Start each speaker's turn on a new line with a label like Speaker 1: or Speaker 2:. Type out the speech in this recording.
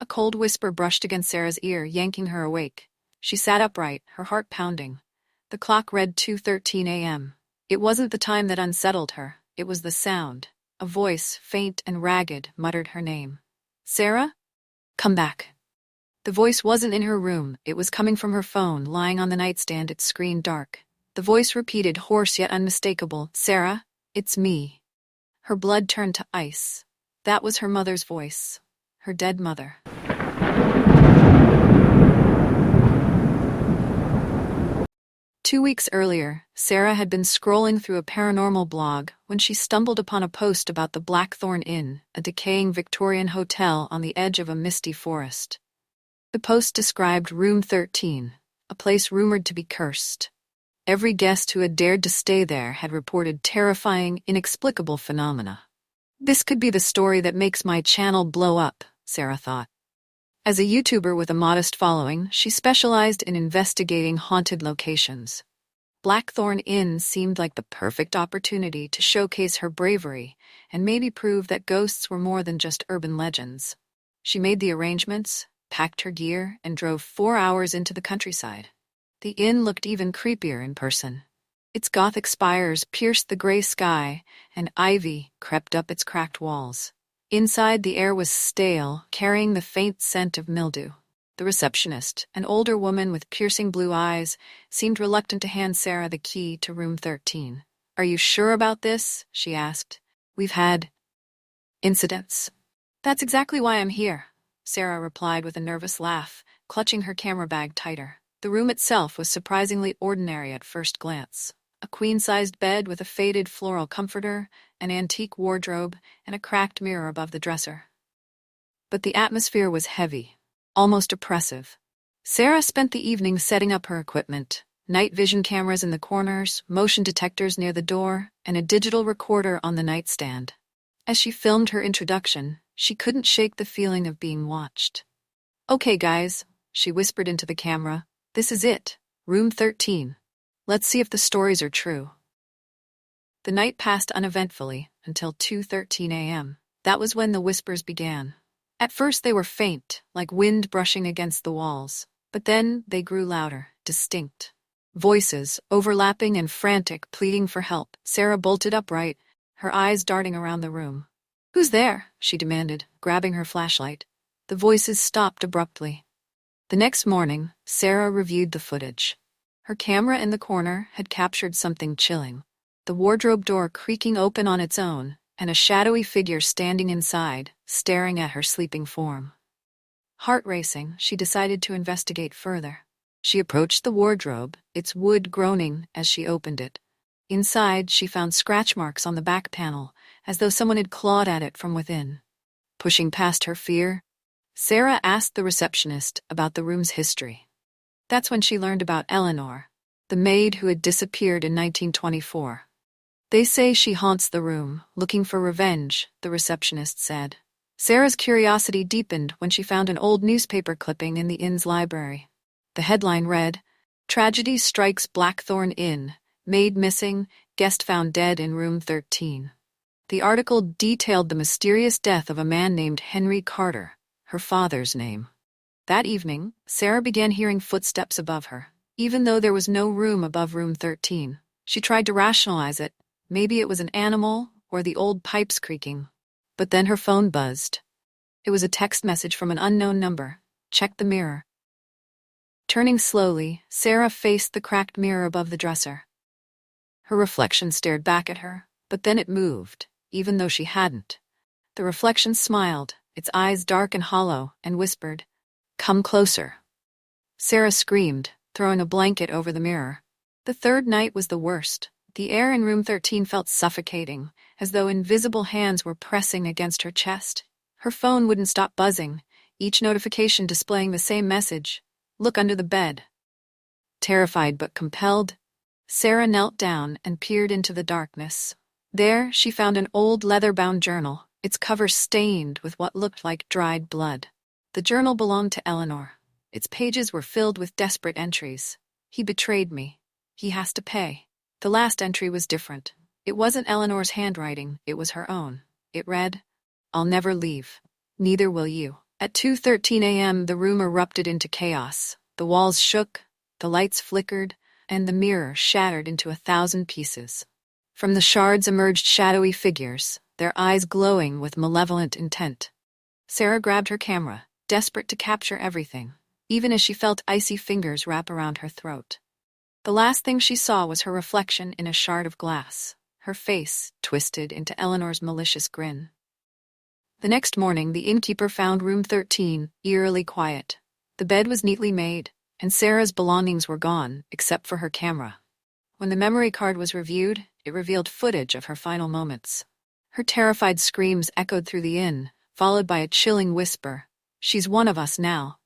Speaker 1: A cold whisper brushed against Sarah's ear, yanking her awake. She sat upright, her heart pounding. The clock read 2:13 a.m. It wasn't the time that unsettled her, it was the sound. A voice, faint and ragged, muttered her name. "Sarah? Come back." The voice wasn't in her room, it was coming from her phone, lying on the nightstand, its screen dark. The voice repeated, hoarse yet unmistakable, "Sarah, it's me." Her blood turned to ice. That was her mother's voice. Her dead mother. 2 weeks earlier, Sarah had been scrolling through a paranormal blog when she stumbled upon a post about the Blackthorn Inn, a decaying Victorian hotel on the edge of a misty forest. The post described Room 13, a place rumored to be cursed. Every guest who had dared to stay there had reported terrifying, inexplicable phenomena. This could be the story that makes my channel blow up, Sarah thought. As a YouTuber with a modest following, she specialized in investigating haunted locations. Blackthorn Inn seemed like the perfect opportunity to showcase her bravery and maybe prove that ghosts were more than just urban legends. She made the arrangements, packed her gear, and drove 4 hours into the countryside. The inn looked even creepier in person. Its Gothic spires pierced the gray sky, and ivy crept up its cracked walls. Inside, the air was stale, carrying the faint scent of mildew. The receptionist, an older woman with piercing blue eyes, seemed reluctant to hand Sarah the key to room 13. "Are you sure about this?" she asked. "We've had incidents." "That's exactly why I'm here," Sarah replied with a nervous laugh, clutching her camera bag tighter. The room itself was surprisingly ordinary at first glance. A queen-sized bed with a faded floral comforter, an antique wardrobe, and a cracked mirror above the dresser. But the atmosphere was heavy, almost oppressive. Sarah spent the evening setting up her equipment: night vision cameras in the corners, motion detectors near the door, and a digital recorder on the nightstand. As she filmed her introduction, she couldn't shake the feeling of being watched. "Okay, guys," she whispered into the camera, "this is it, room 13. Let's see if the stories are true." The night passed uneventfully until 2:13 a.m. That was when the whispers began. At first they were faint, like wind brushing against the walls, but then they grew louder, distinct. Voices, overlapping and frantic, pleading for help. Sarah bolted upright, her eyes darting around the room. "Who's there?" she demanded, grabbing her flashlight. The voices stopped abruptly. The next morning, Sarah reviewed the footage. Her camera in the corner had captured something chilling. The wardrobe door creaking open on its own, and a shadowy figure standing inside, staring at her sleeping form. Heart racing, she decided to investigate further. She approached the wardrobe, its wood groaning as she opened it. Inside, she found scratch marks on the back panel, as though someone had clawed at it from within. Pushing past her fear, Sarah asked the receptionist about the room's history. That's when she learned about Eleanor, the maid who had disappeared in 1924. "They say she haunts the room, looking for revenge," the receptionist said. Sarah's curiosity deepened when she found an old newspaper clipping in the inn's library. The headline read, "Tragedy strikes Blackthorn Inn. Maid missing, guest found dead in room 13." The article detailed the mysterious death of a man named Henry Carter, her father's name. That evening, Sarah began hearing footsteps above her. Even though there was no room above room 13, she tried to rationalize it. Maybe it was an animal, or the old pipes creaking. But then her phone buzzed. It was a text message from an unknown number. "Check the mirror." Turning slowly, Sarah faced the cracked mirror above the dresser. Her reflection stared back at her, but then it moved, even though she hadn't. The reflection smiled, its eyes dark and hollow, and whispered, "Come closer." Sarah screamed, throwing a blanket over the mirror. The third night was the worst. The air in room 13 felt suffocating, as though invisible hands were pressing against her chest. Her phone wouldn't stop buzzing, each notification displaying the same message: "Look under the bed." Terrified but compelled, Sarah knelt down and peered into the darkness. There, she found an old leather-bound journal, its cover stained with what looked like dried blood. The journal belonged to Eleanor. Its pages were filled with desperate entries. "He betrayed me. He has to pay." The last entry was different. It wasn't Eleanor's handwriting, it was her own. It read, "I'll never leave. Neither will you." At 2:13 a.m., the room erupted into chaos. The walls shook, the lights flickered, and the mirror shattered into 1,000 pieces. From the shards emerged shadowy figures, their eyes glowing with malevolent intent. Sarah grabbed her camera, desperate to capture everything, even as she felt icy fingers wrap around her throat. The last thing she saw was her reflection in a shard of glass, her face twisted into Eleanor's malicious grin. The next morning, the innkeeper found room 13 eerily quiet. The bed was neatly made, and Sarah's belongings were gone, except for her camera. When the memory card was reviewed, it revealed footage of her final moments. Her terrified screams echoed through the inn, followed by a chilling whisper, "She's one of us now."